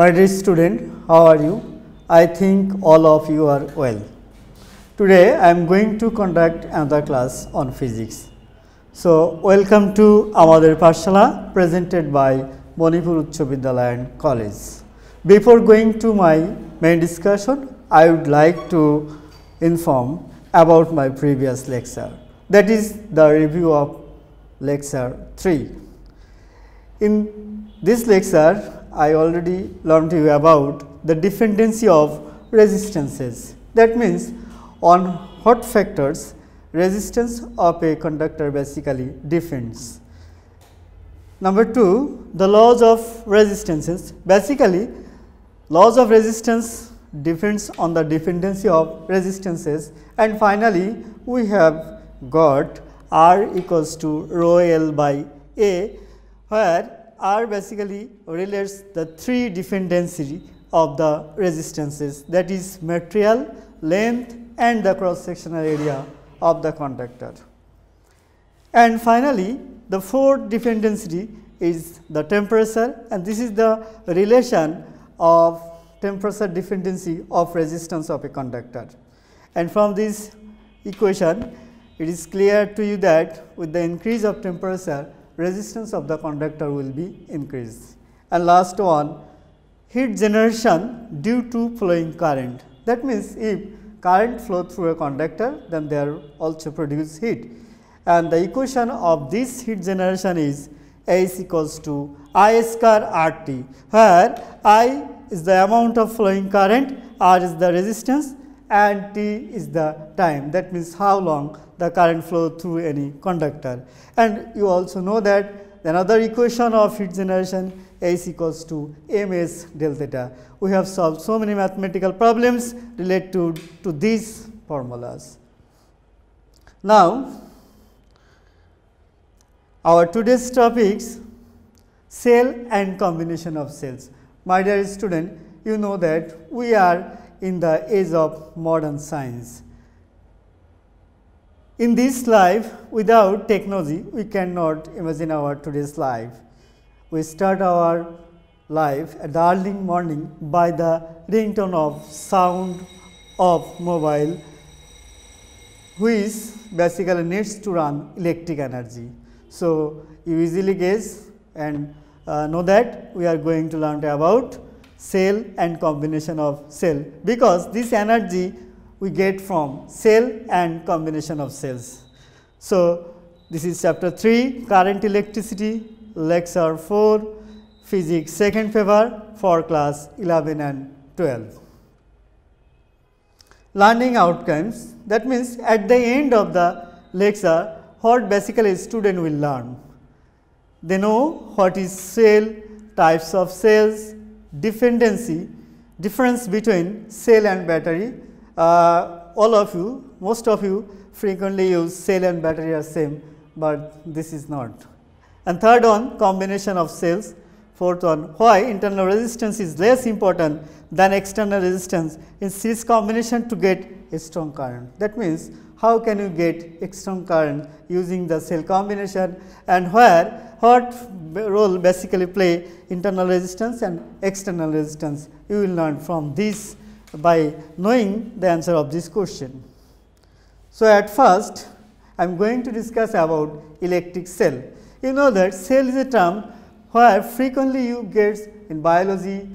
My dear student, how are you? I think all of you are well. Today I am going to conduct another class on physics. So, welcome to Amader Pathshala presented by Manipur Uccha Vidyalaya and College. Before going to my main discussion, I would like to inform about my previous lecture, that is the review of lecture 3. In this lecture, I already learned you about the dependency of resistances. That means, on what factors resistance of a conductor basically depends. Number 2, the laws of resistances. Basically, laws of resistance depends on the dependency of resistances, and finally, we have got R equals to rho L by A, where R basically relates the three dependency of the resistances, that is material, length and the cross sectional area of the conductor. And finally, the fourth dependency is the temperature, and this is the relation of temperature dependency of resistance of a conductor. And from this equation, it is clear to you that with the increase of temperature, resistance of the conductor will be increased. And last one, heat generation due to flowing current. That means, if current flow through a conductor, then there also produce heat. And the equation of this heat generation is H equals to I square RT, where I is the amount of flowing current, R is the resistance and T is the time. That means, how long the current flow through any conductor. And you also know that another equation of heat generation H equals to ms del theta. We have solved so many mathematical problems related to these formulas. Now, our today's topics, cell and combination of cells. My dear student, you know that we are in the age of modern science. In this life, without technology, we cannot imagine our today's life. We start our life at the early morning by the ringtone of sound of mobile, which basically needs to run electric energy. So, you easily guess and know that we are going to learn about cell and combination of cell, because this energy we get from cell and combination of cells. So, this is chapter 3, current electricity, lecture 4, physics second paper for class 11 and 12. Learning outcomes, that means at the end of the lecture, what basically student will learn. They know what is cell, types of cells, dependency, difference between cell and battery. All of you, most of you frequently use cell and battery as same, but this is not. And third one, combination of cells. Fourth one, why internal resistance is less important than external resistance in series combination to get a strong current. That means, how can you get a strong current using the cell combination, and where what role basically play internal resistance and external resistance. You will learn from this by knowing the answer of this question. So, at first I am going to discuss about electric cell. You know that cell is a term where frequently you get in biology,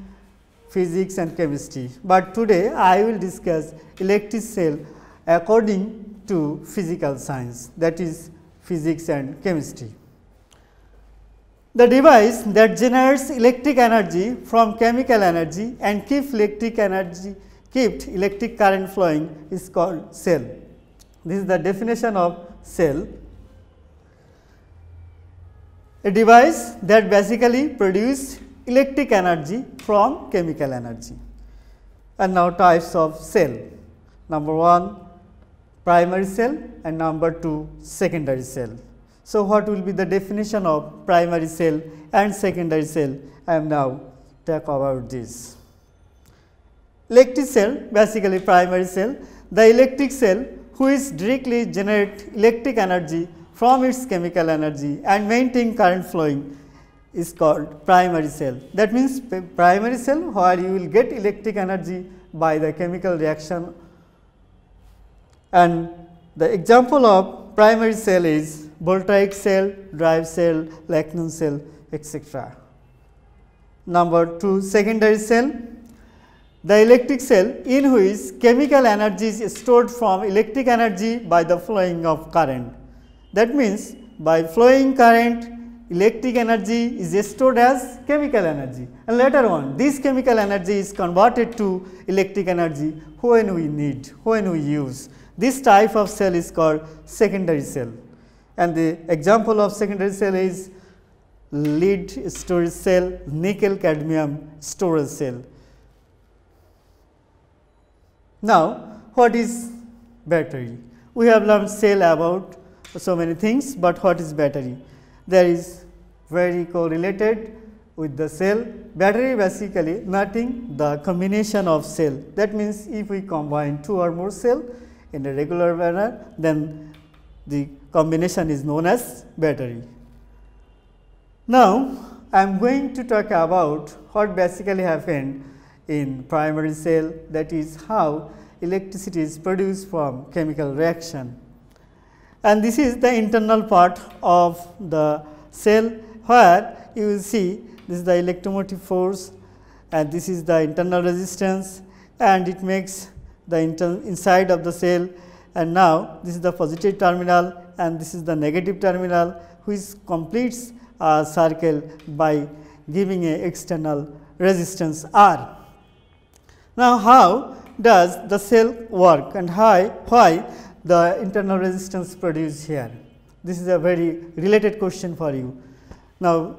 physics and chemistry, but today I will discuss electric cell according to physical science, that is physics and chemistry. The device that generates electric energy from chemical energy and keeps electric current flowing is called cell. This is the definition of cell. A device that basically produces electric energy from chemical energy. And now types of cell. Number 1, primary cell, and number 2, secondary cell. So, what will be the definition of primary cell and secondary cell? I am now talk about this. Electric cell, basically primary cell, the electric cell which directly generate electric energy from its chemical energy and maintain current flowing is called primary cell. That means primary cell where you will get electric energy by the chemical reaction, and the example of primary cell is voltaic cell, drive cell, Lacton cell, etc. Number 2, secondary cell, the electric cell in which chemical energy is stored from electric energy by the flowing of current. That means, by flowing current, electric energy is stored as chemical energy, and later on this chemical energy is converted to electric energy when we need, when we use. This type of cell is called secondary cell, and the example of secondary cell is lead storage cell, nickel cadmium storage cell. Now, what is battery? We have learned cell about so many things, but what is battery? There is very correlated with the cell. Battery basically nothing, the combination of cell. That means, if we combine 2 or more cell in a regular manner, then the combination is known as battery. Now, I am going to talk about what basically happened in primary cell, that is how electricity is produced from chemical reaction. And this is the internal part of the cell, where you will see this is the electromotive force and this is the internal resistance, and it makes the inside of the cell, and now this is the positive terminal and this is the negative terminal, which completes a circle by giving a external resistance R. Now, how does the cell work and why the internal resistance produced here? This is a very related question for you. Now,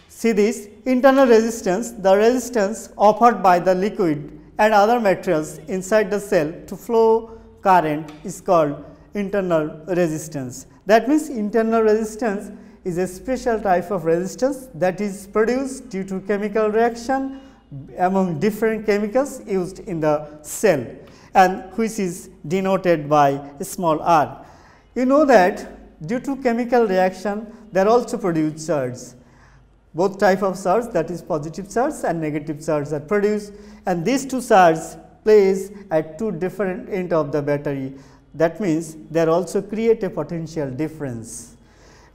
see this internal resistance, the resistance offered by the liquid and other materials inside the cell to flow current is called internal resistance. That means, internal resistance is a special type of resistance that is produced due to chemical reaction among different chemicals used in the cell, and which is denoted by a small r. You know that due to chemical reaction there also produce charge. Both type of charge, that is positive charge and negative charge, are produced, and these two charges place at 2 different ends of the battery. That means, they also create a potential difference.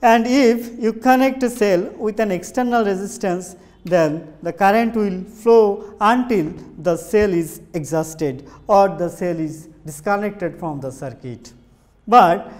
And if you connect a cell with an external resistance, then the current will flow until the cell is exhausted or the cell is disconnected from the circuit. But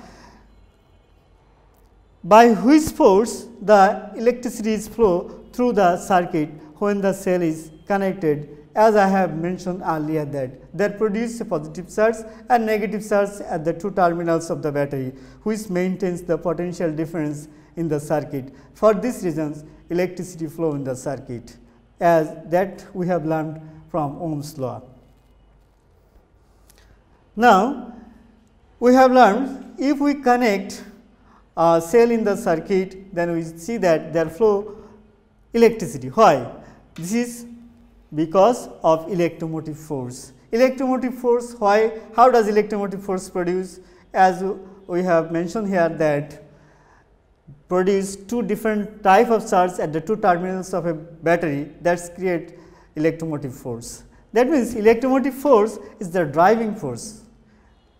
by which force the electricity is flow through the circuit when the cell is connected? As I have mentioned earlier, that produce a positive charge and negative charge at the 2 terminals of the battery, which maintains the potential difference in the circuit. For these reasons, electricity flow in the circuit, as that we have learned from Ohm's law. Now, we have learned if we connect a cell in the circuit, then we see that there flow electricity. Why? This is because of electromotive force. Electromotive force, why? How does electromotive force produce? As we have mentioned here, that produce 2 different type of charge at the 2 terminals of a battery, that create electromotive force. That means, electromotive force is the driving force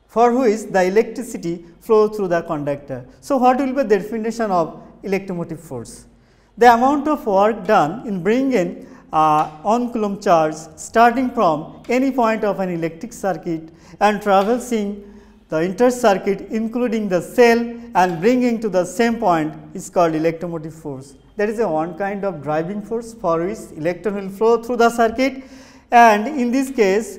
for which the electricity flows through the conductor. So, what will be the definition of electromotive force? The amount of work done in bringing 1 coulomb charge starting from any point of an electric circuit and traversing the inter circuit including the cell and bringing to the same point is called electromotive force. That is one kind of driving force for which electron will flow through the circuit, and in this case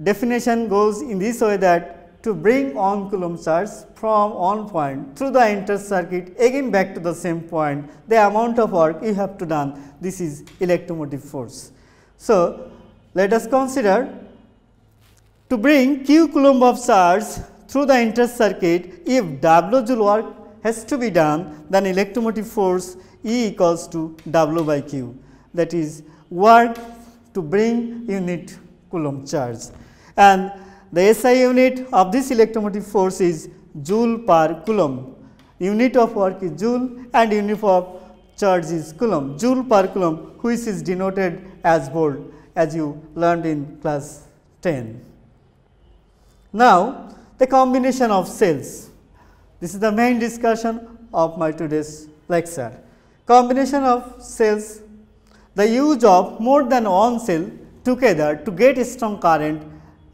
definition goes in this way, that to bring 1 coulomb charge from one point through the inter circuit again back to the same point, the amount of work you have to done, this is electromotive force. So, let us consider to bring q coulomb of charge through the inter circuit, if W joule work has to be done, then electromotive force E equals to W by Q, that is work to bring unit coulomb charge, and the SI unit of this electromotive force is joule per coulomb. Unit of work is joule and unit of charge is coulomb, joule per coulomb, which is denoted as volt, as you learned in class 10. Now, the combination of cells. This is the main discussion of my today's lecture. Combination of cells, the use of more than one cell together to get a strong current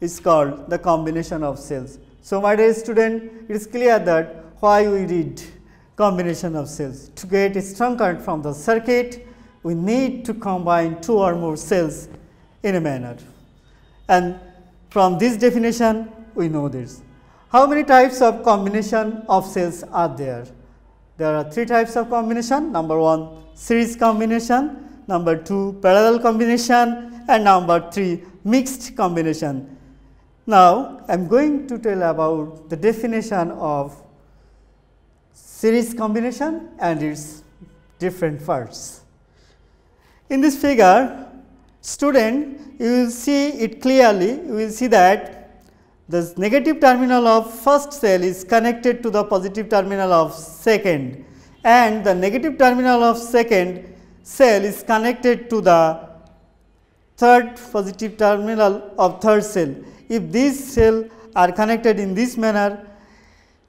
is called the combination of cells. So, my dear student, it is clear that why we read combination of cells. To get a strong current from the circuit, we need to combine two or more cells in a manner. And from this definition, we know this. How many types of combination of cells are there? There are three types of combination. Number one, series combination. Number two, parallel combination. And number three, mixed combination. Now, I am going to tell about the definition of series combination and its different parts. In this figure, student, you will see it clearly. You will see that the negative terminal of first cell is connected to the positive terminal of second, and the negative terminal of second cell is connected to the third positive terminal of third cell. If these cells are connected in this manner,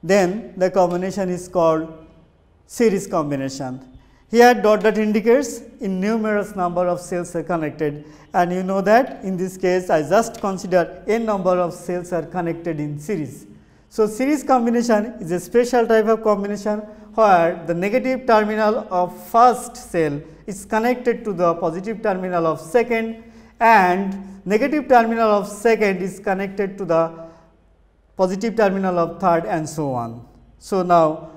then the combination is called series combination. Here dot dot indicates in numerous number of cells are connected, and you know that in this case I just consider n number of cells are connected in series. So, series combination is a special type of combination where the negative terminal of first cell is connected to the positive terminal of second, and negative terminal of second is connected to the positive terminal of third, and so on. So, now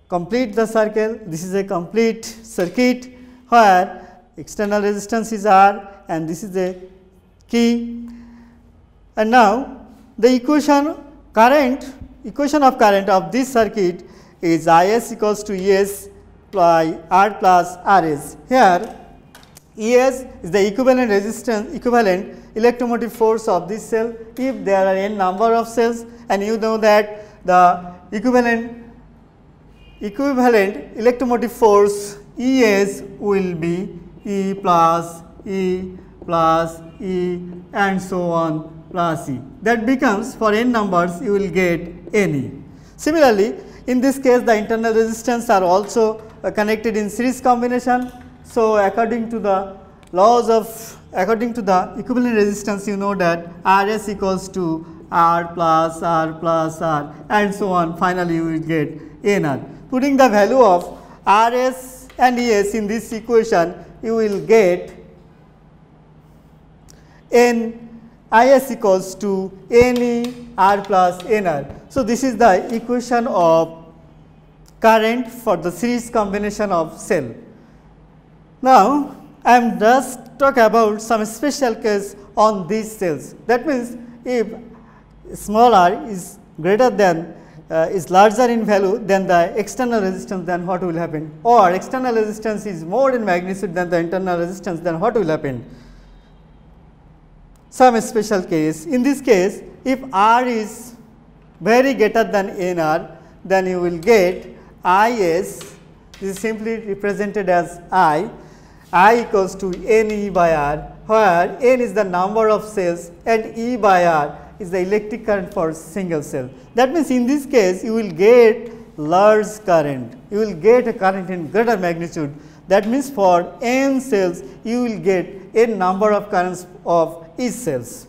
complete the circle. This is a complete circuit where external resistance is R and this is a key. And now, the equation of current of this circuit is Is equals to Es by R plus Rs. Here Es is the equivalent resistance, equivalent electromotive force of this cell if there are n number of cells, and you know that the equivalent electromotive force Es will be E plus E plus E and so on plus E. That becomes for n numbers you will get Ne. Similarly, in this case the internal resistance are also connected in series combination. So, according to the equivalent resistance, you know that Rs equals to R plus R and so on. Finally, you will get Nr. Putting the value of Rs and Es in this equation, you will get Is equals to Ne R plus Nr. So, this is the equation of current for the series combination of cell. Now, I am just talk about some special case on these cells. That means, if small r is greater than is larger in value than the external resistance, then what will happen? Or external resistance is more in magnitude than the internal resistance, then what will happen? Some special case. In this case, if R is very greater than Nr, then you will get Is, this is simply represented as I equals to Ne by R, where N is the number of cells and E by R is the electric current for single cell. That means, in this case you will get large current, you will get a current in greater magnitude. That means, for n cells you will get n number of currents of each cells.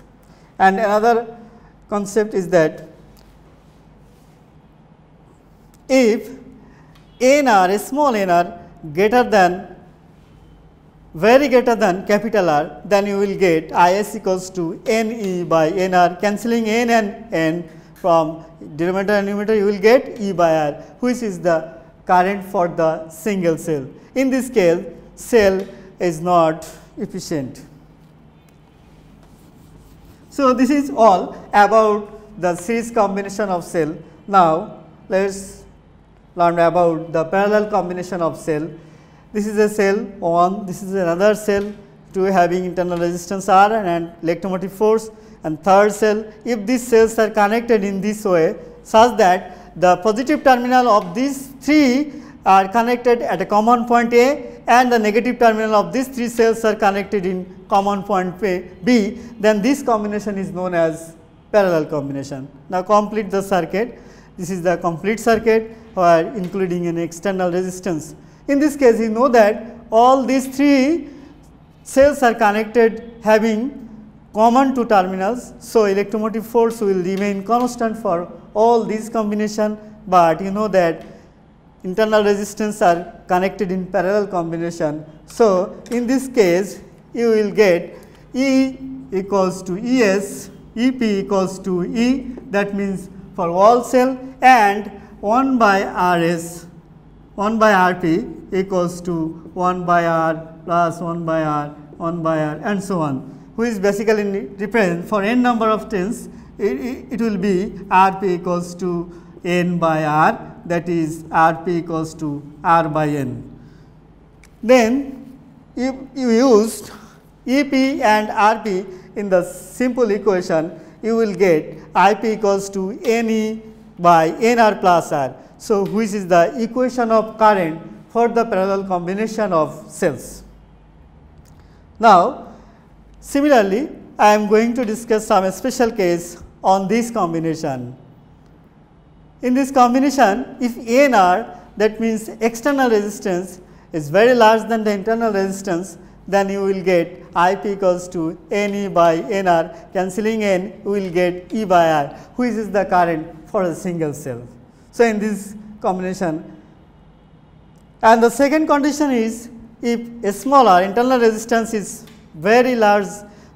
And another concept is that if Nr, a small nr greater than very greater than capital R, then you will get Is equals to Ne by Nr, cancelling n and n from denominator and numerator, you will get E by R, which is the current for the single cell. In this case, cell is not efficient. So, this is all about the series combination of cell. Now, let us learn about the parallel combination of cell. This is a cell 1, this is another cell 2 having internal resistance R and electromotive force, and third cell. If these cells are connected in this way such that the positive terminal of these three are connected at a common point A, and the negative terminal of these 3 cells are connected in common point B, then this combination is known as parallel combination. Now complete the circuit. This is the complete circuit where including an external resistance. In this case, you know that all these 3 cells are connected having common 2 terminals. So electromotive force will remain constant for all these combination, but you know that internal resistance are connected in parallel combination. So in this case, you will get E equals to ES, EP equals to E, that means for wall cell, and 1 by RS, 1 by RP equals to 1 by R plus 1 by R, 1 by R, and so on, which is basically represent for n number of turns, it will be Rp equals to n by R, that is Rp equals to R by n. Then if you used EP and Rp in the simple equation, you will get Ip equals to Ne by Nr plus R. So which is the equation of current for the parallel combination of cells. Now similarly, I am going to discuss some special case on this combination. In this combination, if Nr, that means external resistance, is very large than the internal resistance, then you will get Ip equals to Ne by Nr, cancelling N, you will get E by R, which is the current for a single cell. So in this combination, and the second condition is if a smaller internal resistance is very large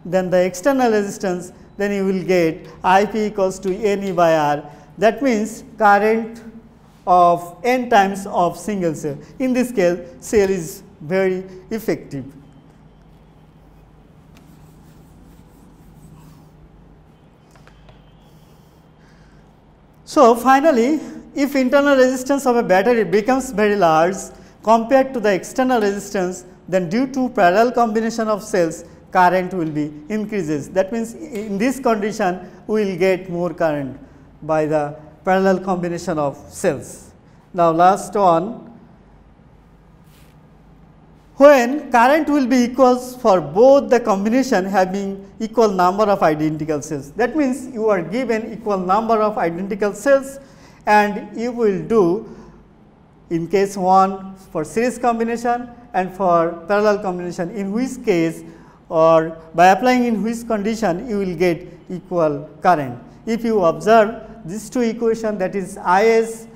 than the external resistance, then you will get Ip equals to Ne by R. That means current of n times of single cell. In this case, cell is very effective. So finally, if internal resistance of a battery becomes very large compared to the external resistance, then due to parallel combination of cells, current will be increases. That means in this condition, we will get more current by the parallel combination of cells. Now last one, when current will be equals for both the combination having equal number of identical cells. That means you are given equal number of identical cells, and you will do in case 1 for series combination and for parallel combination, in which case or by applying in which condition you will get equal current. If you observe these 2 equations, that is Is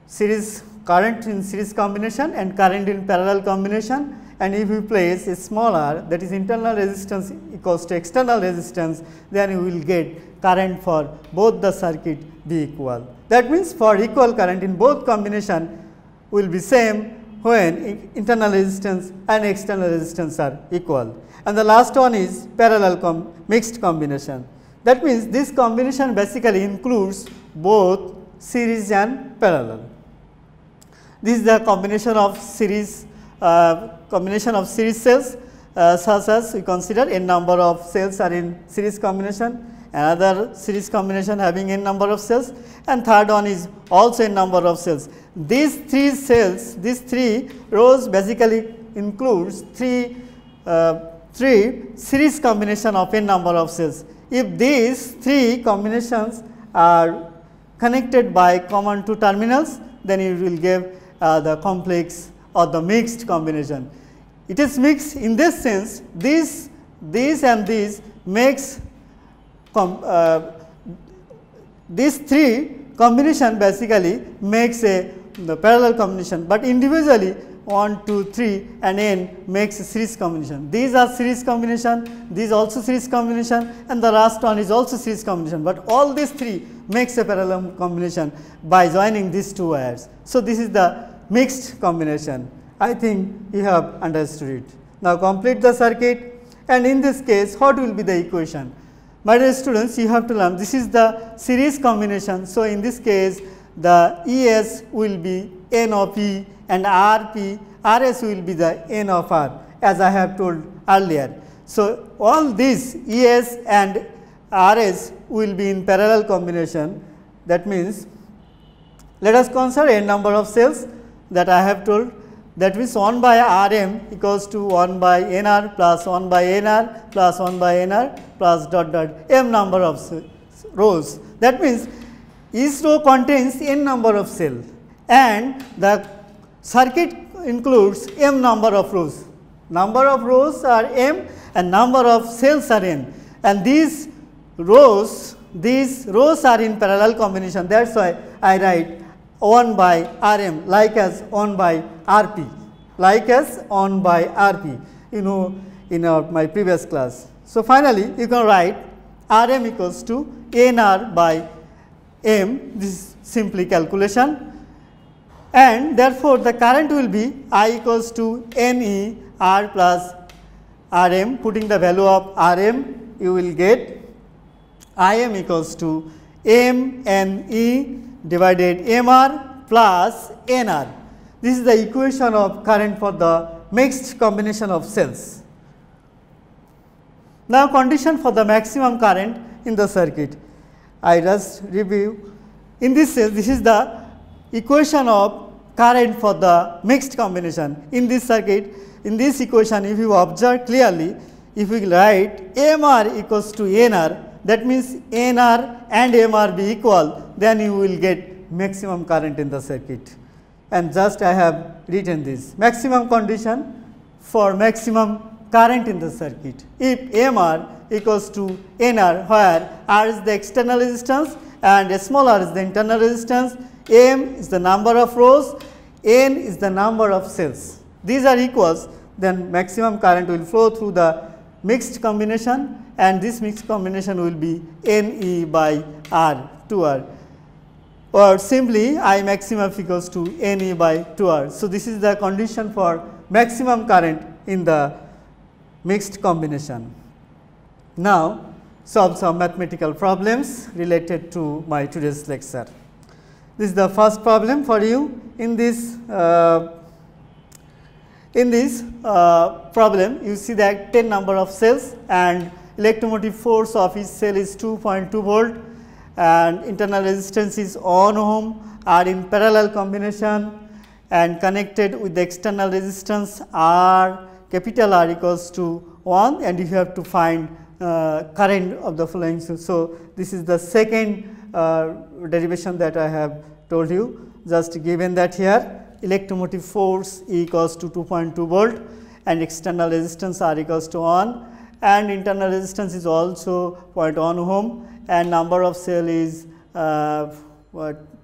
series current in series combination and current in parallel combination, and if you place a smaller, that is internal resistance equals to external resistance, then you will get current for both the circuit be equal. That means for equal current in both combination will be same when internal resistance and external resistance are equal. And the last one is parallel mixed combination. That means this combination basically includes both series and parallel. This is the combination of series cells, such as we consider n number of cells are in series combination, another series combination having n number of cells, and third one is also n number of cells. These 3 cells, these 3 rows basically includes 3 series combination of n number of cells. If these 3 combinations are connected by common 2 terminals, then you will give the complex or the mixed combination. It is mixed in this sense, this and this makes these 3 combination basically makes the parallel combination, but individually 1, 2, 3 and n makes a series combination. These are series combination, these also series combination, and the last one is also series combination, but all these 3 makes a parallel combination by joining these 2 wires. So this is the mixed combination. I think you have understood it. Now complete the circuit, and in this case what will be the equation? My dear students, you have to learn this is the series combination. So in this case the ES will be N of E and RS will be the N of R, as I have told earlier. So all these ES and RS will be in parallel combination. That means let us consider n number of cells that I have told. that means 1 by Rm equals to 1 by Nr plus 1 by Nr plus 1 by Nr plus dot dot m number of rows. That means each row contains n number of cells and the circuit includes m number of rows. Number of rows are m and number of cells are n, and these rows are in parallel combination. That is why I write 1 by Rm like as 1 by Rp, like as 1 by Rp, you know, in my previous class. So, finally, you can write Rm equals to Nr by m, this is simply calculation, and therefore, the current will be I equals to Ne R plus Rm. Putting the value of Rm, you will get Im equals to Mne divided Mr plus Nr. This is the equation of current for the mixed combination of cells. Now, condition for the maximum current in the circuit. I just review. In this case, this is the equation of current for the mixed combination. In this circuit, in this equation, if you observe clearly, if we write Mr equals to Nr, that means Nr and Mr be equal, then you will get maximum current in the circuit. And just I have written this maximum condition for maximum current in the circuit. If Mr equals to Nr, where R is the external resistance and small r is the internal resistance, M is the number of rows, N is the number of cells. These are equals, then maximum current will flow through the mixed combination, and this mixed combination will be Ne by R 2R, or simply I maximum equals to Ne by 2R. So, this is the condition for maximum current in the mixed combination. Now, solve some mathematical problems related to my today's lecture. This is the first problem for you. In this problem, you see that 10 number of cells and electromotive force of each cell is 2.2 volt and internal resistance is 1 ohm, are in parallel combination and connected with the external resistance R, capital R equals to 1, and you have to find current of the following. So, this is the second derivation that I have told you, just given that here electromotive force equals to 2.2 volt and external resistance R equals to 1 and internal resistance is also 0.1 ohm and number of cell is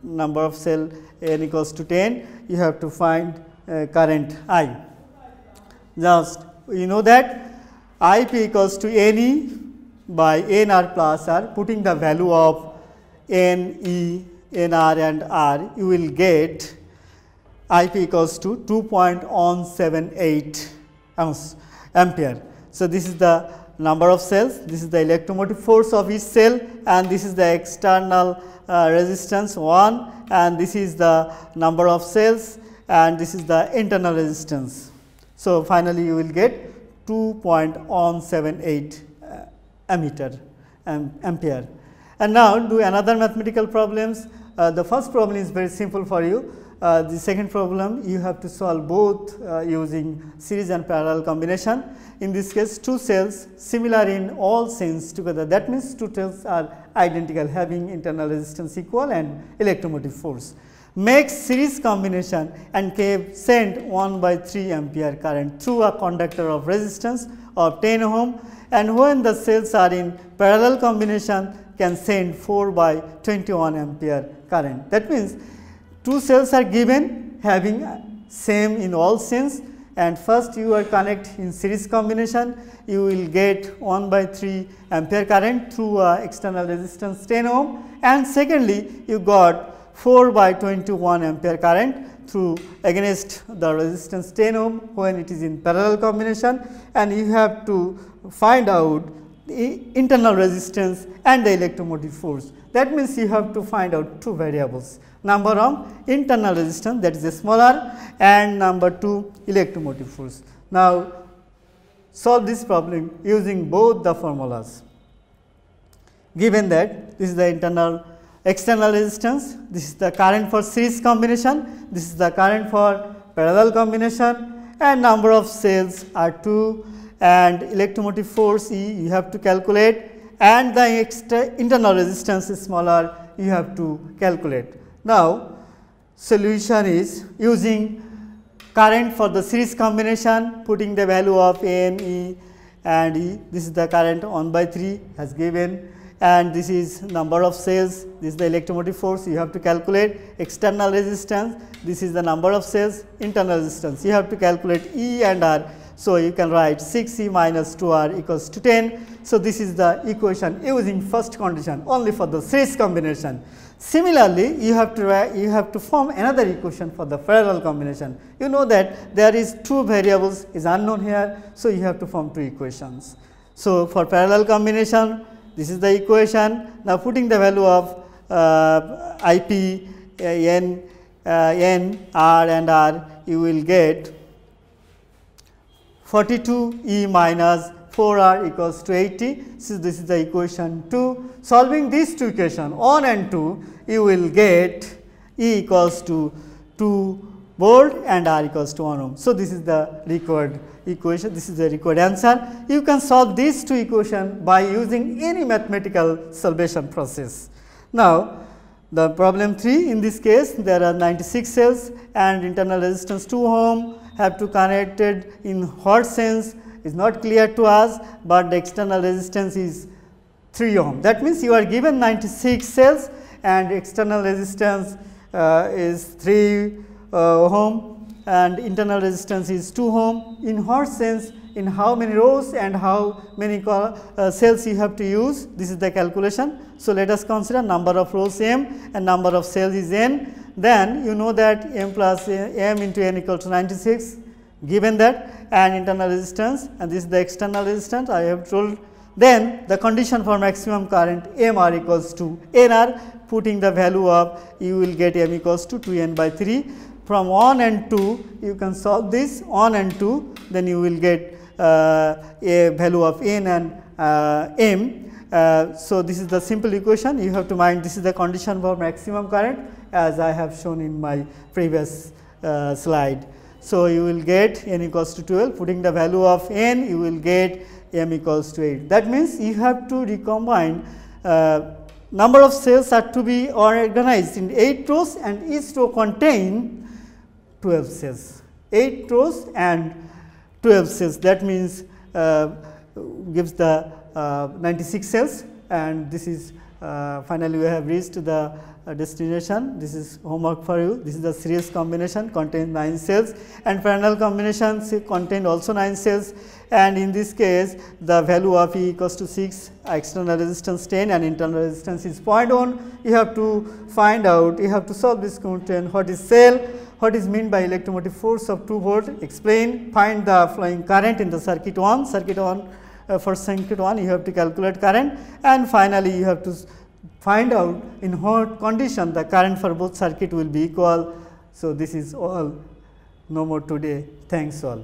number of cell n equals to 10. You have to find current I. Just you know that Ip equals to Ne by Nr plus R. Putting the value of Ne, Nr and R, you will get Ip equals to 2.178 ampere. So, this is the number of cells, this is the electromotive force of each cell, and this is the external resistance 1, and this is the number of cells, and this is the internal resistance. So, finally, you will get 2.178 ampere. And now, do another mathematical problems. The first problem is very simple for you. The second problem, you have to solve both using series and parallel combination. In this case, two cells similar in all sense together. That means, two cells are identical, having internal resistance equal and electromotive force. Make series combination and send 1/3 ampere current through a conductor of resistance of 10 ohm, and when the cells are in parallel combination can send 4/21 ampere current. That means, two cells are given having same in all sense, and first you are connect in series combination, you will get 1/3 ampere current through external resistance 10 ohm, and secondly you got 4/21 ampere current through against the resistance 10 ohm when it is in parallel combination, and you have to find out the internal resistance and the electromotive force. That means, you have to find out two variables, number of internal resistance, that is a smaller, and number 2 electromotive force. Now, solve this problem using both the formulas. Given that this is the external resistance, this is the current for series combination, this is the current for parallel combination, and number of cells are 2, and electromotive force E you have to calculate, and the internal resistance is smaller, you have to calculate. Now, solution is using current for the series combination, putting the value of N, E and E. This is the current 1/3 has given, and this is number of cells, this is the electromotive force you have to calculate, external resistance, this is the number of cells, internal resistance you have to calculate E and R. So, you can write 6E minus 2R equals to 10. So, this is the equation using first condition only for the series combination. Similarly, you have to form another equation for the parallel combination. You know that there is 2 variables is unknown here. So, you have to form 2 equations. So, for parallel combination, this is the equation. Now, putting the value of IP, N, R and R, you will get 42 E minus 4R equals to 80. So, this is the equation 2. Solving these 2 equations 1 and 2, you will get E equals to 2 volt and R equals to 1 ohm. So, this is the required equation, this is the required answer. You can solve these 2 equations by using any mathematical solvation process. Now, the problem 3, in this case there are 96 cells and internal resistance 2 ohm, have to connected in what sense is not clear to us, but the external resistance is 3 ohm. That means, you are given 96 cells and external resistance is 3 ohm and internal resistance is 2 ohm. In what sense, in how many rows and how many cells you have to use, this is the calculation. So, let us consider number of rows m and number of cells is n. Then you know that m plus m into n equal to 96, given that, and internal resistance, and this is the external resistance I have told. Then the condition for maximum current MR equals to NR, putting the value of, you will get M equals to 2n/3. From 1 and 2 you can solve this 1 and 2, then you will get a value of N and M. So, this is the simple equation, you have to mind this is the condition for maximum current as I have shown in my previous slide. So, you will get N equals to 12, putting the value of N you will get M equals to 8. That means, you have to recombine number of cells are to be organized in 8 rows and each row contain 12 cells, 8 rows and 12 cells, that means gives the 96 cells, and this is finally we have reached the destination. This is homework for you. This is the series combination contains 9 cells and parallel combinations contain also 9 cells, and in this case the value of E equals to 6, external resistance 10 and internal resistance is 0.1. You have to find out, you have to solve this question, what is cell, what is meant by electromotive force of 2 volt, explain, find the flowing current in the circuit 1, for circuit 1 you have to calculate current, and finally you have to find out in what condition the current for both circuit will be equal. So, this is all, no more today. Thanks all.